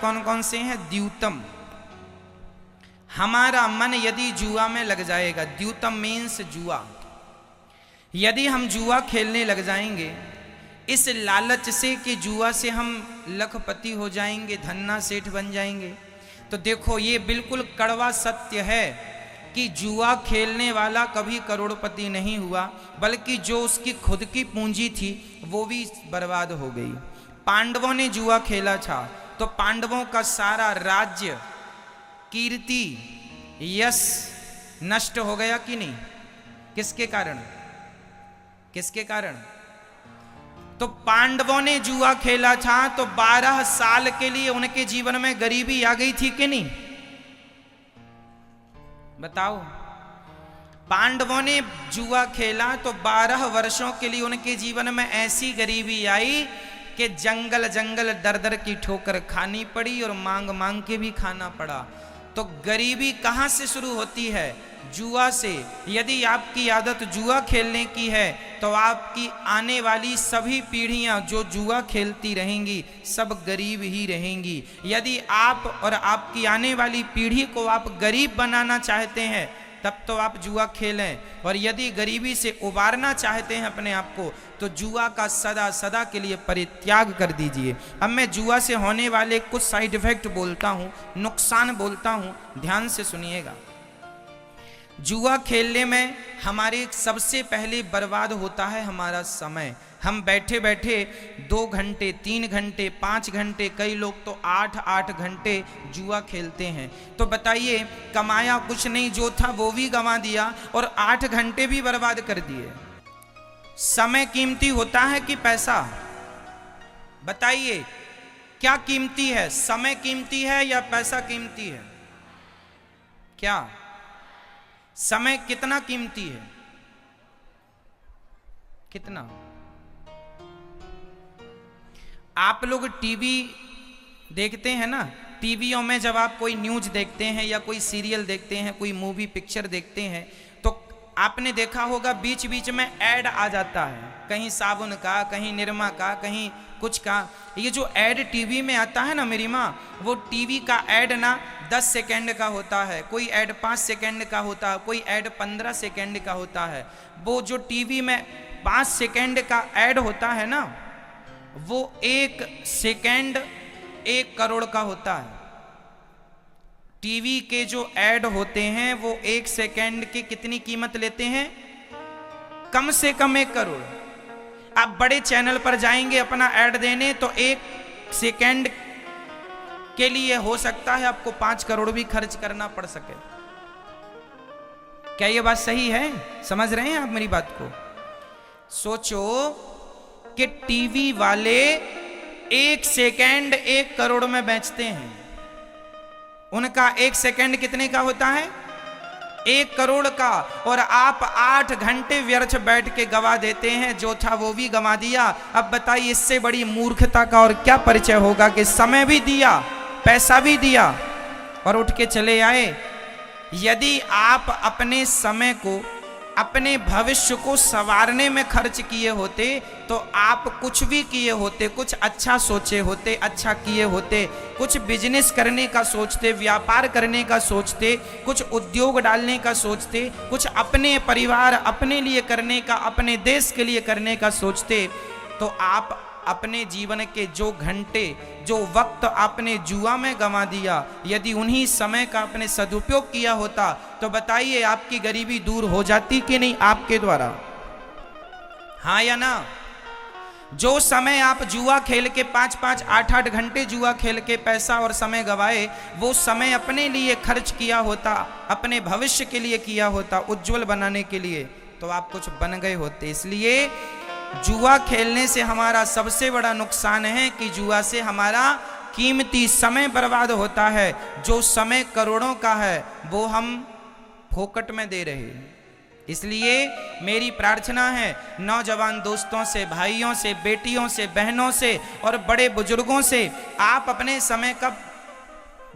कौन कौन से हैं? द्यूतम। हमारा मन यदि जुआ में लग जाएगा, द्यूतम मीन्स जुआ, यदि हम जुआ खेलने लग जाएंगे इस लालच से कि जुआ से हम लखपति हो जाएंगे, धन्ना सेठ बन जाएंगे, तो देखो ये बिल्कुल कड़वा सत्य है कि जुआ खेलने वाला कभी करोड़पति नहीं हुआ, बल्कि जो उसकी खुद की पूंजी थी वो भी बर्बाद हो गई। पांडवों ने जुआ खेला था तो पांडवों का सारा राज्य, कीर्ति, यश नष्ट हो गया कि नहीं? किसके कारण? किसके कारण? तो पांडवों ने जुआ खेला था तो 12 साल के लिए उनके जीवन में गरीबी आ गई थी कि नहीं? बताओ। पांडवों ने जुआ खेला तो 12 वर्षों के लिए उनके जीवन में ऐसी गरीबी आई कि जंगल जंगल दर दर की ठोकर खानी पड़ी और मांग मांग के भी खाना पड़ा। तो गरीबी कहां से शुरू होती है? जुआ से। यदि आपकी आदत जुआ खेलने की है तो आपकी आने वाली सभी पीढ़ियां जो जुआ खेलती रहेंगी सब गरीब ही रहेंगी। यदि आप और आपकी आने वाली पीढ़ी को आप गरीब बनाना चाहते हैं तब तो आप जुआ खेलें, और यदि गरीबी से उबारना चाहते हैं अपने आप को तो जुआ का सदा सदा के लिए परित्याग कर दीजिए। अब मैं जुआ से होने वाले कुछ साइड इफेक्ट बोलता हूं, नुकसान बोलता हूं, ध्यान से सुनिएगा। जुआ खेलने में हमारे सबसे पहले बर्बाद होता है हमारा समय। हम बैठे बैठे 2 घंटे, 3 घंटे, 5 घंटे, कई लोग तो 8-8 घंटे जुआ खेलते हैं। तो बताइए, कमाया कुछ नहीं, जो था वो भी गंवा दिया और 8 घंटे भी बर्बाद कर दिए। समय कीमती होता है कि पैसा? बताइए क्या कीमती है? समय कीमती है या पैसा कीमती है? क्या समय कितना कीमती है? कितना? आप लोग टीवी देखते हैं ना, टीवियों में जब आप कोई न्यूज देखते हैं या कोई सीरियल देखते हैं, कोई मूवी पिक्चर देखते हैं तो आपने देखा होगा बीच बीच में ऐड आ जाता है, कहीं साबुन का, कहीं निरमा का, कहीं कुछ का। ये जो ऐड टीवी में आता है ना मेरी माँ, वो टीवी का ऐड ना 10 सेकेंड का होता है, कोई ऐड 5 सेकेंड का होता है, कोई ऐड 15 सेकेंड का होता है। वो जो टीवी में 5 सेकेंड का ऐड होता है ना, वो 1 सेकेंड 1 करोड़ का होता है। टीवी के जो ऐड होते हैं वो 1 सेकेंड की कितनी कीमत लेते हैं? कम से कम 1 करोड़। आप बड़े चैनल पर जाएंगे अपना ऐड देने तो 1 सेकेंड के लिए हो सकता है आपको 5 करोड़ भी खर्च करना पड़ सके। क्या ये बात सही है? समझ रहे हैं आप मेरी बात को? सोचो कि टीवी वाले 1 सेकेंड 1 करोड़ में बेचते हैं। उनका 1 सेकेंड कितने का होता है? 1 करोड़ का। और आप 8 घंटे व्यर्थ बैठ के गवा देते हैं, जो था वो भी गवा दिया। अब बताइए इससे बड़ी मूर्खता का और क्या परिचय होगा कि समय भी दिया, पैसा भी दिया और उठ के चले आए। यदि आप अपने समय को, अपने भविष्य को संवारने में खर्च किए होते तो आप कुछ भी किए होते, कुछ अच्छा सोचे होते, अच्छा किए होते, कुछ बिजनेस करने का सोचते, व्यापार करने का सोचते, कुछ उद्योग डालने का सोचते, कुछ अपने परिवार, अपने लिए करने का, अपने देश के लिए करने का सोचते, तो आप अपने जीवन के जो घंटे, जो वक्त आपने जुआ में गंवा दिया, यदि उन्हीं समय का आपने सदुपयोग किया होता तो बताइए आपकी गरीबी दूर हो जाती कि नहीं आपके द्वारा? हाँ या ना? जो समय आप जुआ खेल के 5-5, 8-8 घंटे जुआ खेल के पैसा और समय गवाए, वो समय अपने लिए खर्च किया होता, अपने भविष्य के लिए किया होता, उज्जवल बनाने के लिए, तो आप कुछ बन गए होते। इसलिए जुआ खेलने से हमारा सबसे बड़ा नुकसान है कि जुआ से हमारा कीमती समय बर्बाद होता है। जो समय करोड़ों का है वो हम फोकट में दे रहे हैं। इसलिए मेरी प्रार्थना है नौजवान दोस्तों से, भाइयों से, बेटियों से, बहनों से और बड़े बुजुर्गों से, आप अपने समय का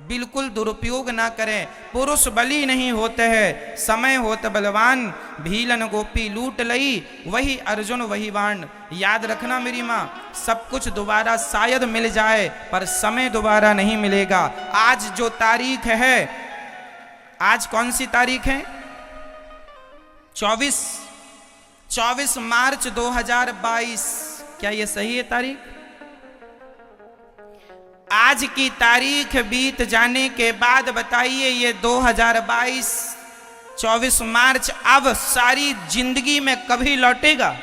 बिल्कुल दुरुपयोग ना करें। पुरुष बली नहीं होते हैं, समय होत बलवान, भीलन गोपी लूट लई, वही अर्जुन वही बाण। याद रखना मेरी माँ, सब कुछ दोबारा शायद मिल जाए पर समय दोबारा नहीं मिलेगा। आज जो तारीख है, आज कौन सी तारीख है? 24 मार्च 2022। क्या ये सही है तारीख? आज की तारीख बीत जाने के बाद बताइए ये 2022 24 मार्च अब सारी जिंदगी में कभी लौटेगा?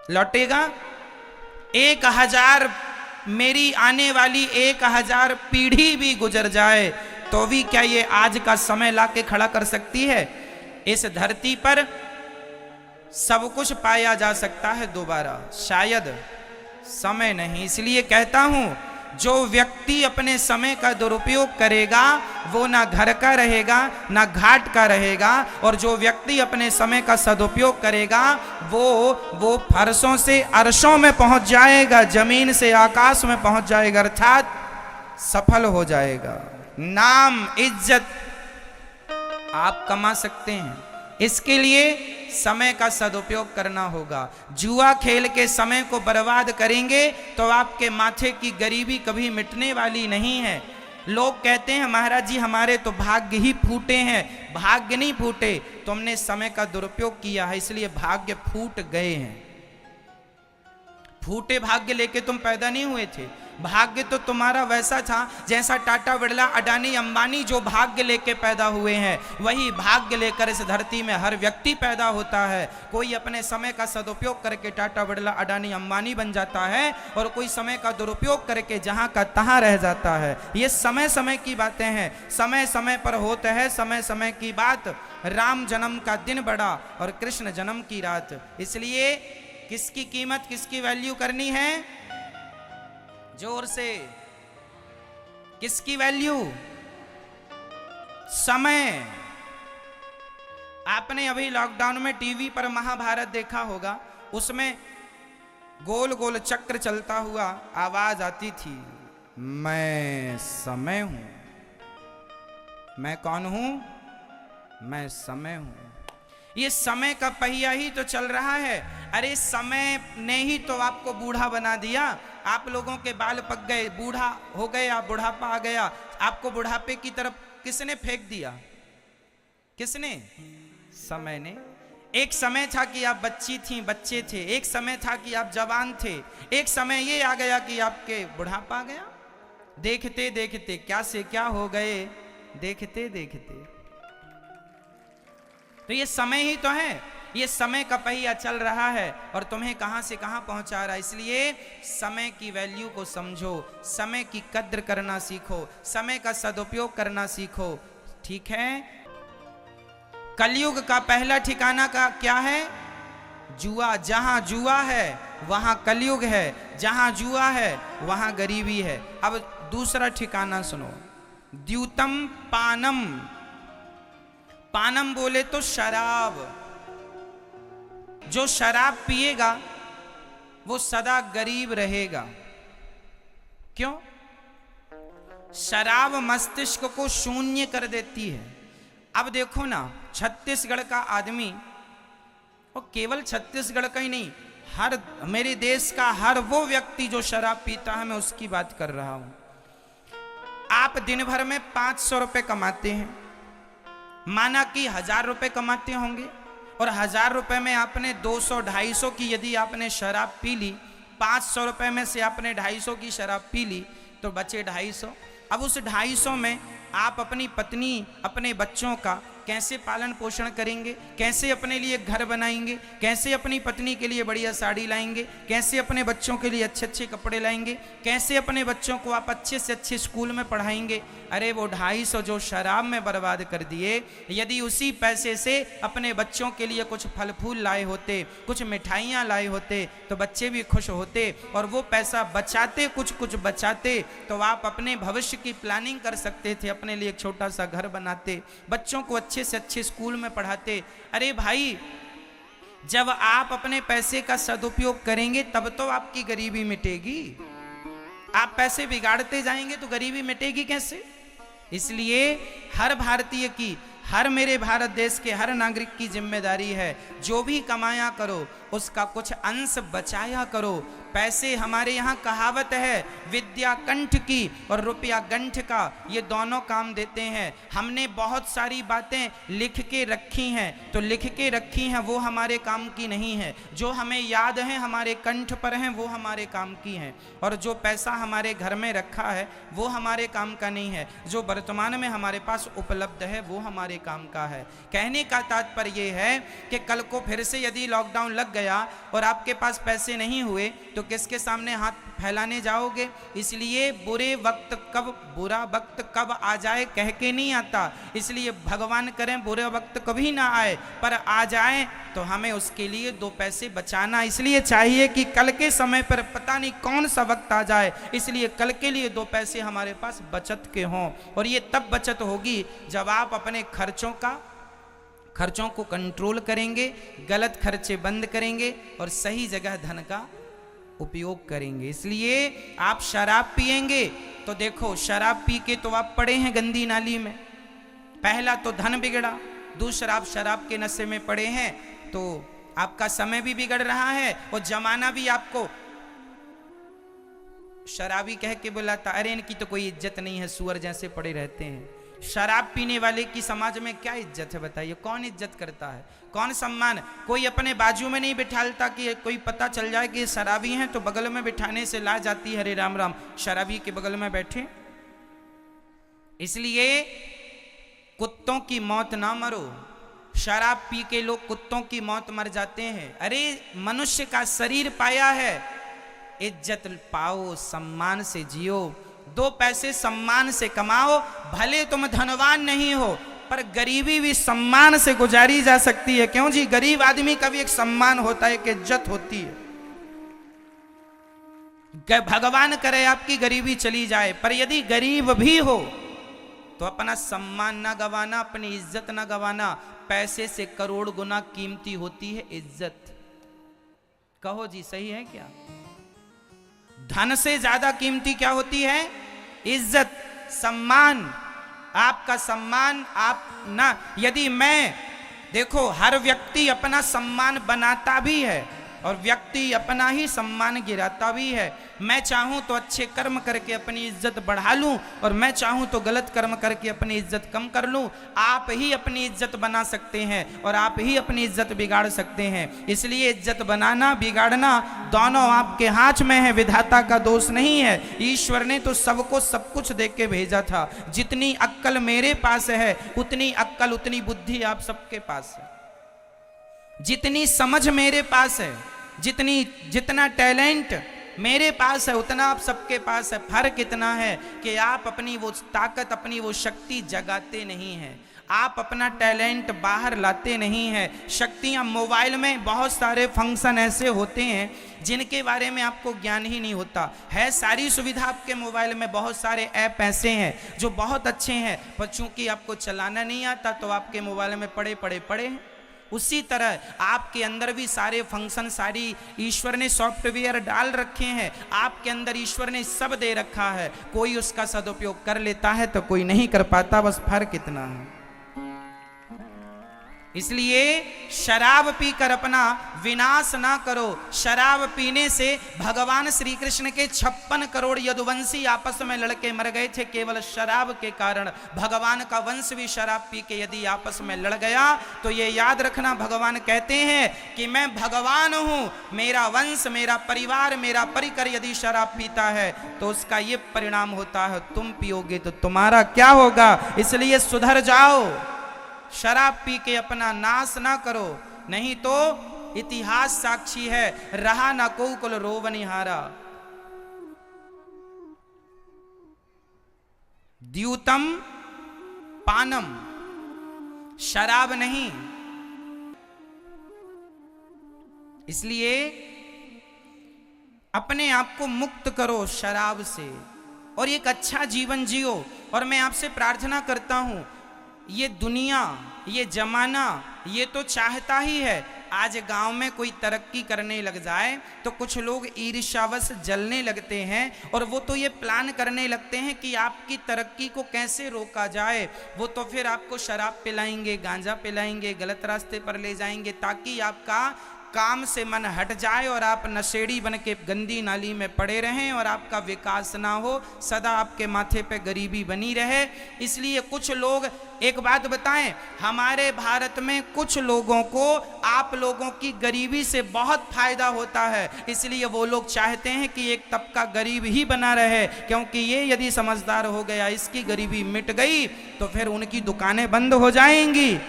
लौटेगा? 1000 मेरी आने वाली 1000 पीढ़ी भी गुजर जाए तो भी क्या ये आज का समय लाके खड़ा कर सकती है? इस धरती पर सब कुछ पाया जा सकता है दोबारा, शायद समय नहीं। इसलिए कहता हूं, जो व्यक्ति अपने समय का दुरुपयोग करेगा वो ना घर का रहेगा ना घाट का रहेगा, और जो व्यक्ति अपने समय का सदुपयोग करेगा वो फर्शों से अर्शों में पहुंच जाएगा, जमीन से आकाश में पहुंच जाएगा, अर्थात सफल हो जाएगा। नाम इज्जत आप कमा सकते हैं, इसके लिए समय का सदुपयोग करना होगा। जुआ खेल के समय को बर्बाद करेंगे तो आपके माथे की गरीबी कभी मिटने वाली नहीं है। लोग कहते हैं महाराज जी हमारे तो भाग्य ही फूटे हैं। भाग्य नहीं फूटे, तुमने समय का दुरुपयोग किया है इसलिए भाग्य फूट गए हैं। फूटे भाग्य लेके तुम पैदा नहीं हुए थे। भाग्य तो तुम्हारा वैसा था जैसा टाटा बिरला अडानी अंबानी जो भाग्य लेके पैदा हुए हैं, वही भाग्य लेकर इस धरती में हर व्यक्ति पैदा होता है। कोई अपने समय का सदुपयोग करके टाटा बिरला अडानी अंबानी बन जाता है और कोई समय का दुरुपयोग करके जहां का तहां रह जाता है। ये समय समय की बातें हैं, समय समय पर होता है समय समय की बात। राम जन्म का दिन बड़ा और कृष्ण जन्म की रात। इसलिए किसकी कीमत, किसकी वैल्यू करनी है? जोर से, किसकी वैल्यू? समय। आपने अभी लॉकडाउन में टीवी पर महाभारत देखा होगा, उसमें गोल गोल चक्र चलता हुआ आवाज आती थी, मैं समय हूं। मैं कौन हूं? मैं समय हूं। ये समय का पहिया ही तो चल रहा है। अरे समय ने ही तो आपको बूढ़ा बना दिया। आप लोगों के बाल पक गए, बूढ़ा हो गए, आप बुढ़ापा आ गया। आपको बुढ़ापे की तरफ किसने फेंक दिया? किसने? समय ने। एक समय था कि आप बच्ची थी, बच्चे थे। एक समय था कि आप जवान थे। एक समय ये आ गया कि आपके बुढ़ापा आ गया। देखते देखते क्या से क्या हो गए, देखते देखते। तो ये समय ही तो है, ये समय का पहिया चल रहा है और तुम्हें कहां से कहां पहुंचा रहा है। इसलिए समय की वैल्यू को समझो, समय की कद्र करना सीखो, समय का सदुपयोग करना सीखो। ठीक है? कलयुग का पहला ठिकाना का क्या है? जुआ। जहां जुआ है वहां कलयुग है, जहां जुआ है वहां गरीबी है। अब दूसरा ठिकाना सुनो, द्यूतम पानम। पानम बोले तो शराब। जो शराब पिएगा वो सदा गरीब रहेगा। क्यों? शराब मस्तिष्क को शून्य कर देती है। अब देखो ना, छत्तीसगढ़ का आदमी, और केवल छत्तीसगढ़ का ही नहीं, हर मेरे देश का हर वो व्यक्ति जो शराब पीता है, मैं उसकी बात कर रहा हूं। आप दिन भर में 500 रुपए कमाते हैं, माना कि 1000 रुपए कमाते होंगे, और 1000 रुपए में आपने 200-250 की यदि आपने शराब पी ली, 500 रुपए में से आपने 250 की शराब पी ली तो बचे 250। अब उस 250 में आप अपनी पत्नी, अपने बच्चों का कैसे पालन पोषण करेंगे? कैसे अपने लिए घर बनाएंगे? कैसे अपनी पत्नी के लिए बढ़िया साड़ी लाएंगे? कैसे अपने बच्चों के लिए अच्छे अच्छे कपड़े लाएंगे? कैसे अपने बच्चों को आप अच्छे से अच्छे स्कूल में पढ़ाएंगे? अरे वो 250 जो शराब में बर्बाद कर दिए, यदि उसी पैसे से अपने बच्चों के लिए कुछ फल फूल लाए होते, कुछ मिठाइयाँ लाए होते तो बच्चे भी खुश होते, और वो पैसा बचाते, कुछ कुछ बचाते तो आप अपने भविष्य की प्लानिंग कर सकते थे, अपने लिए एक छोटा सा घर बनाते, बच्चों को अच्छे से अच्छे स्कूल में पढ़ाते। अरे भाई, जब आप अपने पैसे का सदुपयोग करेंगे तब तो आपकी गरीबी मिटेगी। आप पैसे बिगाड़ते जाएंगे तो गरीबी मिटेगी कैसे? इसलिए हर भारतीय की, हर मेरे भारत देश के हर नागरिक की जिम्मेदारी है, जो भी कमाया करो उसका कुछ अंश बचाया करो। पैसे, हमारे यहाँ कहावत है, विद्या कंठ की और रुपया गंठ का, ये दोनों काम देते हैं। हमने बहुत सारी बातें लिख के रखी हैं, तो लिख के रखी हैं वो हमारे काम की नहीं है। जो हमें याद है, हमारे कंठ पर हैं, वो हमारे काम की हैं। और जो पैसा हमारे घर में रखा है वो हमारे काम का नहीं है। जो वर्तमान में हमारे पास उपलब्ध है वो हमारे काम का है। कहने का तात्पर्य ये है कि कल को फिर से यदि लॉकडाउन लग गया और आपके पास पैसे नहीं हुए तो किसके सामने हाथ फैलाने जाओगे? इसलिए बुरा वक्त कब आ जाए कह के नहीं आता। इसलिए भगवान करें बुरा वक्त कभी ना आए, पर आ जाए तो हमें उसके लिए दो पैसे बचाना इसलिए चाहिए कि कल के समय पर पता नहीं कौन सा वक्त आ जाए, इसलिए कल के लिए दो पैसे हमारे पास बचत के हों। और ये तब बचत होगी जब आप अपने खर्चों को कंट्रोल करेंगे, गलत खर्चे बंद करेंगे और सही जगह धन का उपयोग करेंगे। इसलिए आप शराब पिएंगे तो देखो, शराब पी के तो आप पड़े हैं गंदी नाली में, पहला तो धन बिगड़ा, दूसरा आप शराब के नशे में पड़े हैं तो आपका समय भी बिगड़ रहा है और जमाना भी आपको शराबी कह के बुलाता, अरे इनकी तो कोई इज्जत नहीं है, सुअर जैसे पड़े रहते हैं। शराब पीने वाले की समाज में क्या इज्जत है बताइए? कौन इज्जत करता है, कौन सम्मान? कोई अपने बाजू में नहीं बिठालता कि कोई पता चल जाए कि शराबी हैं तो बगल में बिठाने से ला जाती है, अरे राम राम शराबी के बगल में बैठे। इसलिए कुत्तों की मौत ना मरो। शराब पी के लोग कुत्तों की मौत मर जाते हैं। अरे मनुष्य का शरीर पाया है, इज्जत पाओ, सम्मान से जियो, दो पैसे सम्मान से कमाओ। भले तुम धनवान नहीं हो पर गरीबी भी सम्मान से गुजारी जा सकती है। क्यों जी? गरीब आदमी का भी एक सम्मान होता है, एक इज्जत होती है। भगवान करे आपकी गरीबी चली जाए, पर यदि गरीब भी हो तो अपना सम्मान ना गवाना, अपनी इज्जत ना गवाना। पैसे से करोड़ गुना कीमती होती है इज्जत। कहो जी, सही है क्या? धन से ज्यादा कीमती क्या होती है? इज्जत, सम्मान। आपका सम्मान आप ना, यदि मैं देखो, हर व्यक्ति अपना सम्मान बनाता भी है और व्यक्ति अपना ही सम्मान गिराता भी है। मैं चाहूं तो अच्छे कर्म करके अपनी इज्जत बढ़ा लूं और मैं चाहूं तो गलत कर्म करके अपनी इज्जत कम कर लूं। आप ही अपनी इज्जत बना सकते हैं और आप ही अपनी इज्जत बिगाड़ सकते हैं। इसलिए इज्जत बनाना बिगाड़ना दोनों आपके हाथ में है, विधाता का दोष नहीं है। ईश्वर ने तो सबको सब कुछ देख के भेजा था। जितनी अक्ल मेरे पास है उतनी अक्ल, उतनी बुद्धि आप सबके पास है। जितनी समझ मेरे पास है, जितना टैलेंट मेरे पास है उतना आप सबके पास है। फर्क इतना है कि आप अपनी वो ताकत, अपनी वो शक्ति जगाते नहीं हैं, आप अपना टैलेंट बाहर लाते नहीं हैं। शक्तियां, मोबाइल में बहुत सारे फंक्शन ऐसे होते हैं जिनके बारे में आपको ज्ञान ही नहीं होता है। सारी सुविधा आपके मोबाइल में, बहुत सारे ऐप ऐसे हैं जो बहुत अच्छे हैं, पर चूंकि आपको चलाना नहीं आता तो आपके मोबाइल में पड़े हैं। उसी तरह आपके अंदर भी सारे फंक्शन, सारी ईश्वर ने सॉफ्टवेयर डाल रखे हैं, आपके अंदर ईश्वर ने सब दे रखा है। कोई उसका सदुपयोग कर लेता है तो कोई नहीं कर पाता, बस फर्क इतना है। इसलिए शराब पीकर अपना विनाश ना करो। शराब पीने से भगवान श्री कृष्ण के 56 करोड़ यदुवंशी आपस में लड़के मर गए थे केवल शराब के कारण। भगवान का वंश भी शराब पी के यदि आपस में लड़ गया तो ये याद रखना, भगवान कहते हैं कि मैं भगवान हूं, मेरा वंश, मेरा परिवार, मेरा परिकर यदि शराब पीता है तो उसका ये परिणाम होता है, तुम पियोगे तो तुम्हारा क्या होगा। इसलिए सुधर जाओ, शराब पी के अपना नाश ना करो, नहीं तो इतिहास साक्षी है, रहा ना को कुल रोवनिहारा। द्यूतम पानम, शराब नहीं। इसलिए अपने आप को मुक्त करो शराब से और एक अच्छा जीवन जियो। और मैं आपसे प्रार्थना करता हूं, ये दुनिया, ये जमाना, ये तो चाहता ही है आज गांव में कोई तरक्की करने लग जाए तो कुछ लोग ईर्ष्यावश जलने लगते हैं और वो तो ये प्लान करने लगते हैं कि आपकी तरक्की को कैसे रोका जाए। वो तो फिर आपको शराब पिलाएंगे, गांजा पिलाएंगे, गलत रास्ते पर ले जाएंगे ताकि आपका काम से मन हट जाए और आप नशेड़ी बन के गंदी नाली में पड़े रहें और आपका विकास ना हो, सदा आपके माथे पे गरीबी बनी रहे। इसलिए कुछ लोग, एक बात बताएं, हमारे भारत में कुछ लोगों को आप लोगों की गरीबी से बहुत फायदा होता है, इसलिए वो लोग चाहते हैं कि एक तबका गरीब ही बना रहे, क्योंकि ये यदि समझदार हो गया, इसकी गरीबी मिट गई तो फिर उनकी दुकानें बंद हो जाएंगी।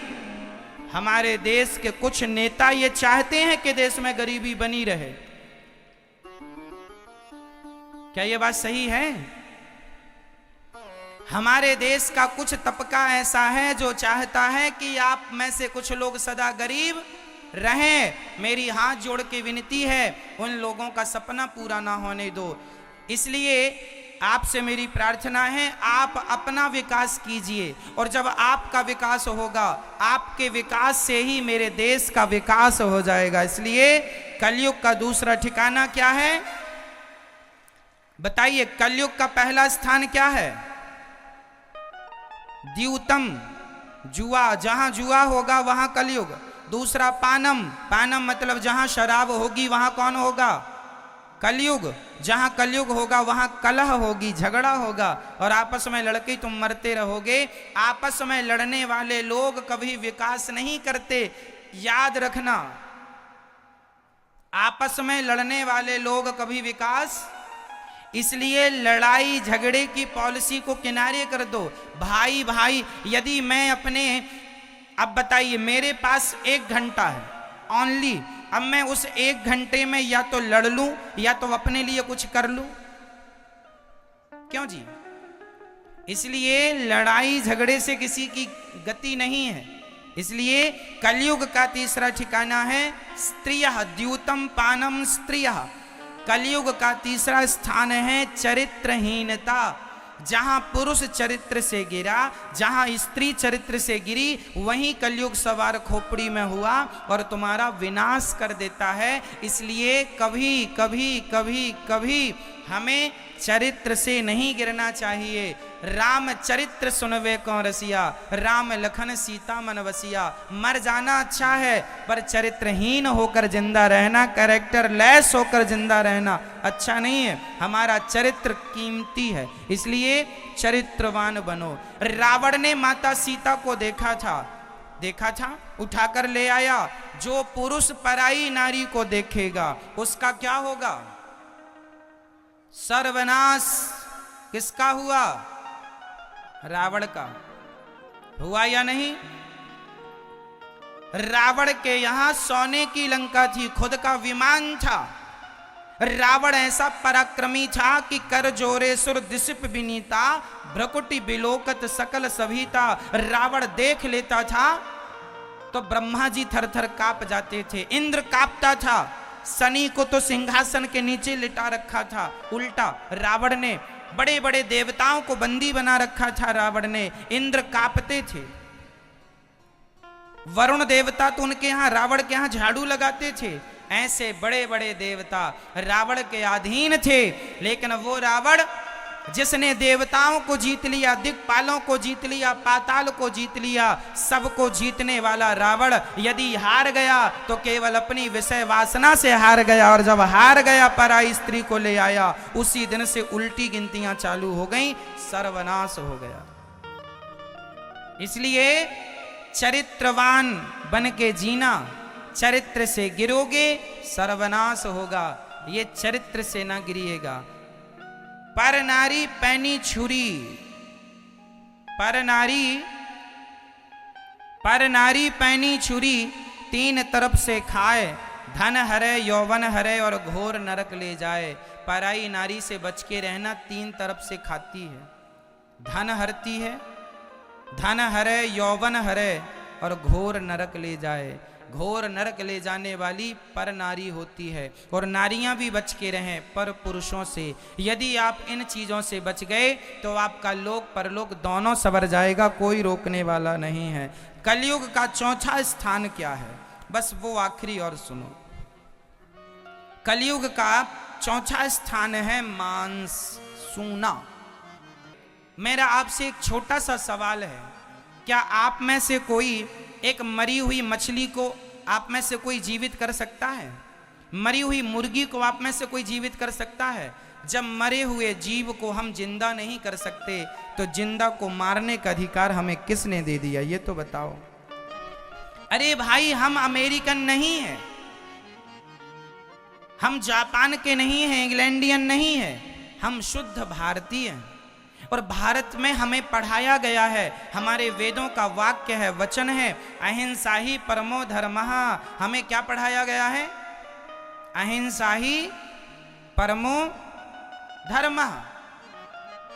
हमारे देश के कुछ नेता ये चाहते हैं कि देश में गरीबी बनी रहे। क्या ये बात सही है? हमारे देश का कुछ तबका ऐसा है जो चाहता है कि आप में से कुछ लोग सदा गरीब रहें। मेरी हाथ जोड़ के विनती है, उन लोगों का सपना पूरा ना होने दो। इसलिए आपसे मेरी प्रार्थना है, आप अपना विकास कीजिए और जब आपका विकास होगा, आपके विकास से ही मेरे देश का विकास हो जाएगा। इसलिए कलयुग का दूसरा ठिकाना क्या है बताइए? कलयुग का पहला स्थान क्या है? द्यूतम, जुआ, जहां जुआ होगा वहां कलयुग। दूसरा पानम, पानम मतलब जहां शराब होगी वहां कौन होगा? कलयुग। जहां कलयुग होगा वहां कलह होगी, झगड़ा होगा और आपस में लड़के तुम मरते रहोगे। आपस में लड़ने वाले लोग कभी विकास नहीं करते, याद रखना। आपस में लड़ने वाले लोग कभी विकास, इसलिए लड़ाई झगड़े की पॉलिसी को किनारे कर दो। भाई भाई, यदि मैं अपने, अब बताइए, मेरे पास 1 घंटा है ओनली, अब मैं उस 1 घंटे में या तो लड़ लूं या तो अपने लिए कुछ कर लूं, क्यों जी? इसलिए लड़ाई झगड़े से किसी की गति नहीं है। इसलिए कलयुग का तीसरा ठिकाना है स्त्रियः, द्यूतम पानम स्त्रियः। कलयुग का तीसरा स्थान है चरित्रहीनता। जहां पुरुष चरित्र से गिरा, जहां स्त्री चरित्र से गिरी, वहीं कलयुग सवार खोपड़ी में हुआ और तुम्हारा विनाश कर देता है। इसलिए कभी कभी कभी कभी हमें चरित्र से नहीं गिरना चाहिए। राम चरित्र सुनवे कौन रसिया, राम लखन सीता मन वसिया। मर जाना अच्छा है पर चरित्रहीन होकर जिंदा रहना, कैरेक्टर लेस होकर जिंदा रहना अच्छा नहीं है। हमारा चरित्र कीमती है, इसलिए चरित्रवान बनो। रावण ने माता सीता को देखा था, उठाकर ले आया। जो पुरुष पराई नारी को देखेगा उसका क्या होगा? सर्वनाश। किसका हुआ? रावण का हुआ या नहीं? रावण के यहां सोने की लंका थी, खुद का विमान था। रावण ऐसा पराक्रमी था कि कर जोरे सुर दिसिप विनीता, भ्रकुटी बिलोकत सकल सभीता। रावण देख लेता था तो ब्रह्मा जी थर थर कांप जाते थे, इंद्र कांपता था। शनि को तो सिंहासन के नीचे लिटा रखा था, उल्टा रावण ने बड़े बड़े देवताओं को बंदी बना रखा था। रावण ने, इंद्र कांपते थे। वरुण देवता तो उनके यहां, रावण के यहां झाड़ू लगाते थे। ऐसे बड़े बड़े देवता रावण के अधीन थे। लेकिन वो रावण जिसने देवताओं को जीत लिया, दिक्पालों को जीत लिया, पाताल को जीत लिया, सबको जीतने वाला रावण यदि हार गया तो केवल अपनी विषय वासना से हार गया। और जब हार गया पराई स्त्री को ले आया, उसी दिन से उल्टी गिनतियां चालू हो गईं, सर्वनाश हो गया। इसलिए चरित्रवान बन के जीना, चरित्र से गिरोगे सर्वनाश होगा। ये चरित्र से ना गिरिएगा। पर नारी पैनी छुरी, पर नारी पैनी छुरी, 3 तरफ से खाए, धन हरे यौवन हरे और घोर नरक ले जाए। पराई नारी से बच के रहना, 3 तरफ से खाती है, धन हरती है, धन हरे यौवन हरे और घोर नरक ले जाए। घोर नरक ले जाने वाली पर नारी होती है। और नारियां भी बच के रहें पर पुरुषों से। यदि आप इन चीजों से बच गए तो आपका लोक परलोक दोनों सवर जाएगा, कोई रोकने वाला नहीं है। कलयुग का चौथा स्थान क्या है बस वो आखिरी और सुनो। कलयुग का चौथा स्थान है मांस सूना। मेरा आपसे एक छोटा सा सवाल है, क्या आप में से कोई एक मरी हुई मछली को आप में से कोई जीवित कर सकता है? मरी हुई मुर्गी को आप में से कोई जीवित कर सकता है? जब मरे हुए जीव को हम जिंदा नहीं कर सकते तो जिंदा को मारने का अधिकार हमें किसने दे दिया, ये तो बताओ। अरे भाई, हम अमेरिकन नहीं हैं, हम जापान के नहीं हैं, इंग्लैंडियन नहीं हैं, हम शुद्ध भारतीय हैं। और भारत में हमें पढ़ाया गया है, हमारे वेदों का वाक्य है, वचन है, अहिंसा ही परमो धर्मः। हमें क्या पढ़ाया गया है? अहिंसा ही परमो धर्मः।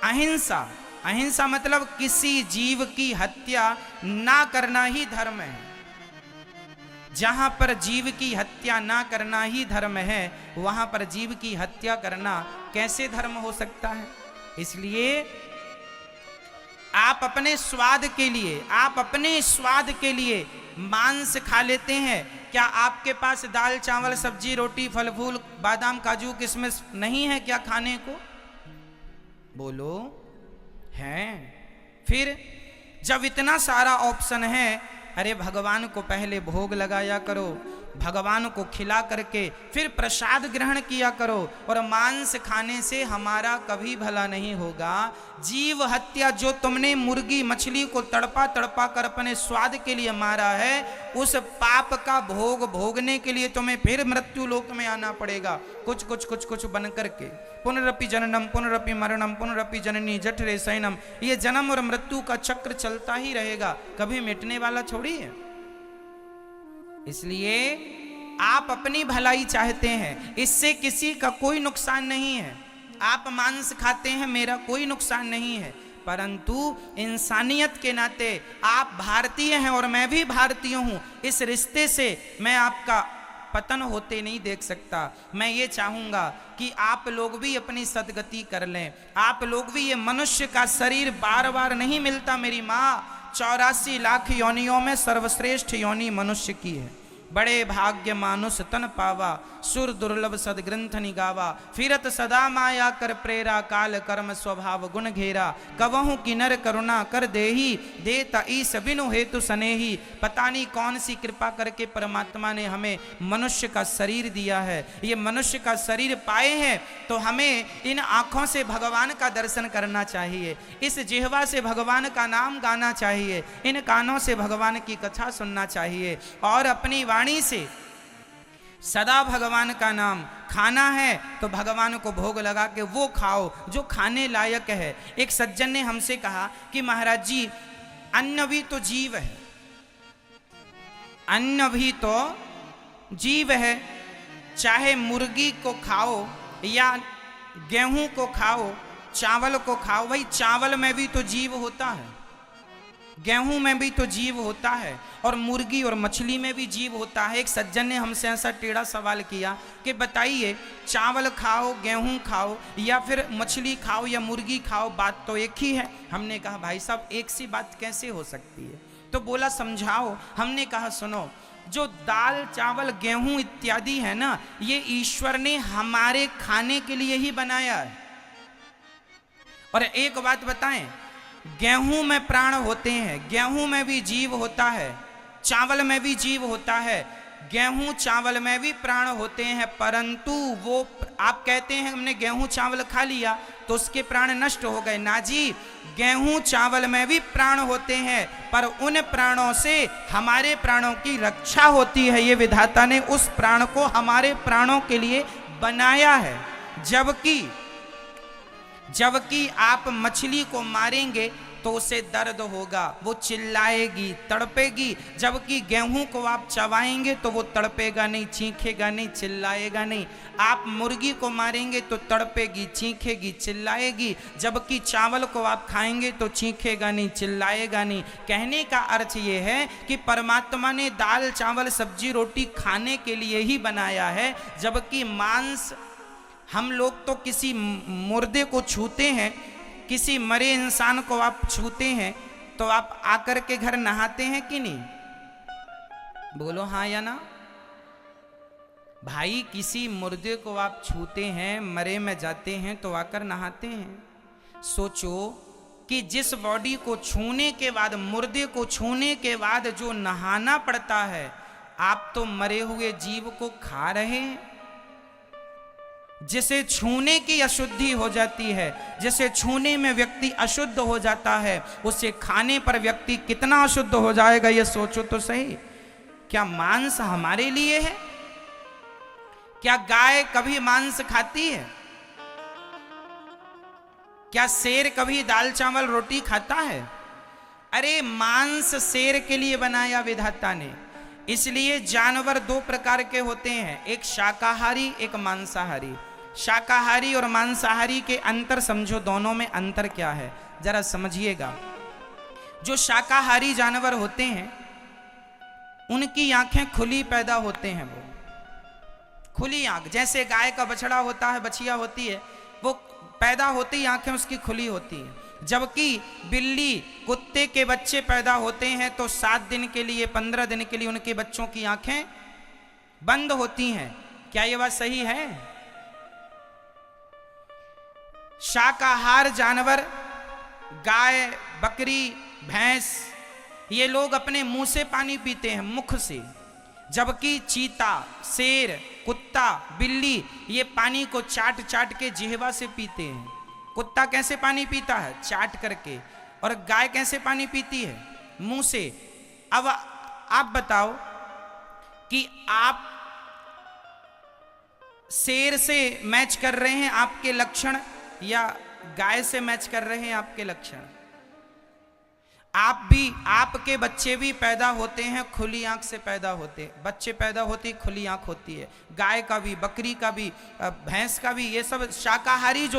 अहिंसा, अहिंसा मतलब किसी जीव की हत्या ना करना ही धर्म है। जहां पर जीव की हत्या ना करना ही धर्म है, वहां पर जीव की हत्या करना कैसे धर्म हो सकता है? इसलिए आप अपने स्वाद के लिए मांस खा लेते हैं। क्या आपके पास दाल चावल सब्जी रोटी फल फूल बादाम काजू किशमिश नहीं है क्या खाने को? बोलो, हैं? फिर जब इतना सारा ऑप्शन है, अरे भगवान को पहले भोग लगाया करो, भगवान को खिला करके फिर प्रसाद ग्रहण किया करो। और मांस खाने से हमारा कभी भला नहीं होगा। जीव हत्या जो तुमने मुर्गी मछली को तड़पा तड़पा कर अपने स्वाद के लिए मारा है, उस पाप का भोग भोगने के लिए तुम्हें फिर मृत्यु लोक में आना पड़ेगा, कुछ कुछ कुछ कुछ बन करके। पुनरपि जननम पुनरपि मरणम पुनरपि जननी जठरे शयनम। ये जन्म और मृत्यु का चक्र चलता ही रहेगा, कभी मिटने वाला थोड़ी है। इसलिए आप अपनी भलाई चाहते हैं, इससे किसी का कोई नुकसान नहीं है। आप मांस खाते हैं, मेरा कोई नुकसान नहीं है, परंतु इंसानियत के नाते आप भारतीय हैं और मैं भी भारतीय हूं। इस रिश्ते से मैं आपका पतन होते नहीं देख सकता। मैं ये चाहूंगा कि आप लोग भी अपनी सदगति कर लें। आप लोग भी, ये मनुष्य का शरीर बार बार नहीं मिलता मेरी माँ। 84 लाख योनियों में सर्वश्रेष्ठ योनि मनुष्य की है। बड़े भाग्य मानुष तन पावा, सुर दुर्लभ सदग्रंथ निगावा। फिरत सदा माया कर प्रेरा, काल कर्म स्वभाव गुण घेरा। कवहु की नर करुणा कर देही, देता ईस बिनु हेतु सनेही। पता नहीं कौन सी कृपा करके परमात्मा ने हमें मनुष्य का शरीर दिया है। ये मनुष्य का शरीर पाए हैं तो हमें इन आँखों से भगवान का दर्शन करना चाहिए, इस जिह्वा से भगवान का नाम गाना चाहिए, इन कानों से भगवान की कथा सुनना चाहिए, और अपनी वाणी से सदा भगवान का नाम खाना है तो भगवान को भोग लगा के वो खाओ जो खाने लायक है। एक सज्जन ने हमसे कहा कि महाराज जी, अन्न भी तो जीव है, अन्न भी तो जीव है। चाहे मुर्गी को खाओ या गेहूं को खाओ, चावल को खाओ, भाई चावल में भी तो जीव होता है, गेहूं में भी तो जीव होता है, और मुर्गी और मछली में भी जीव होता है। एक सज्जन ने हमसे ऐसा टेढ़ा सवाल किया कि बताइए, चावल खाओ, गेहूं खाओ, या फिर मछली खाओ या मुर्गी खाओ, बात तो एक ही है। हमने कहा भाई साहब, एक सी बात कैसे हो सकती है? तो बोला समझाओ। हमने कहा सुनो, जो दाल चावल गेहूं इत्यादि है ना, ये ईश्वर ने हमारे खाने के लिए ही बनाया है। और एक बात बताएं, गेहूं में प्राण होते हैं, गेहूं में भी जीव होता है, चावल में भी जीव होता है, गेहूं चावल में भी प्राण होते हैं, परंतु वो आप कहते हैं हमने गेहूं चावल खा लिया तो उसके प्राण नष्ट हो गए। ना जी, गेहूं चावल में भी प्राण होते हैं, पर उन प्राणों से हमारे प्राणों की रक्षा होती है। ये विधाता ने उस प्राण को हमारे प्राणों के लिए बनाया है। जबकि आप मछली को मारेंगे तो उसे दर्द होगा, वो चिल्लाएगी, तड़पेगी, जबकि गेहूं को आप चबाएंगे तो वो तड़पेगा नहीं, चीखेगा नहीं, चिल्लाएगा नहीं। आप मुर्गी को मारेंगे तो तड़पेगी, चीखेगी, चिल्लाएगी, जबकि चावल को आप खाएंगे तो चीखेगा नहीं, चिल्लाएगा नहीं। कहने का अर्थ ये है कि परमात्मा ने दाल चावल सब्जी रोटी खाने के लिए ही बनाया है, जबकि मांस, हम लोग तो किसी मुर्दे को छूते हैं, किसी मरे इंसान को आप छूते हैं तो आप आकर के घर नहाते हैं कि नहीं? बोलो हाँ या ना। भाई किसी मुर्दे को आप छूते हैं, मरे में जाते हैं तो आकर नहाते हैं। सोचो कि जिस बॉडी को छूने के बाद, मुर्दे को छूने के बाद जो नहाना पड़ता है, आप तो मरे हुए जीव को खा रहे हैं। जिसे छूने की अशुद्धि हो जाती है, जिसे छूने में व्यक्ति अशुद्ध हो जाता है, उसे खाने पर व्यक्ति कितना अशुद्ध हो जाएगा, ये सोचो तो सही। क्या मांस हमारे लिए है? क्या गाय कभी मांस खाती है? क्या शेर कभी दाल चावल रोटी खाता है? अरे मांस शेर के लिए बनाया विधाता ने। इसलिए जानवर दो प्रकार के होते हैं, एक शाकाहारी, एक मांसाहारी। शाकाहारी और मांसाहारी के अंतर समझो, दोनों में अंतर क्या है जरा समझिएगा। जो शाकाहारी जानवर होते हैं उनकी आंखें खुली पैदा होते हैं, वो खुली आंख, जैसे गाय का बछड़ा होता है, बछिया होती है, वो पैदा होती ही आंखें उसकी खुली होती हैं। जबकि बिल्ली, कुत्ते के बच्चे पैदा होते हैं तो 7 दिन के लिए, 15 दिन के लिए उनके बच्चों की आंखें बंद होती हैं। क्या ये बात सही है? शाकाहार जानवर, गाय, बकरी, भैंस, ये लोग अपने मुंह से पानी पीते हैं, मुख से। जबकि चीता, शेर, कुत्ता, बिल्ली ये पानी को चाट चाट के जिह्वा से पीते हैं। कुत्ता कैसे पानी पीता है? चाट करके। और गाय कैसे पानी पीती है? मुंह से। अब आप बताओ कि आप शेर से मैच कर रहे हैं आपके लक्षण या गाय से मैच कर रहे हैं आपके लक्षण? आप भी, आपके बच्चे भी पैदा होते हैं खुली आंख से पैदा होते हैं। बच्चे पैदा होती खुली आंख होती है, गाय का भी, बकरी का भी, भैंस का भी। ये सब शाकाहारी जो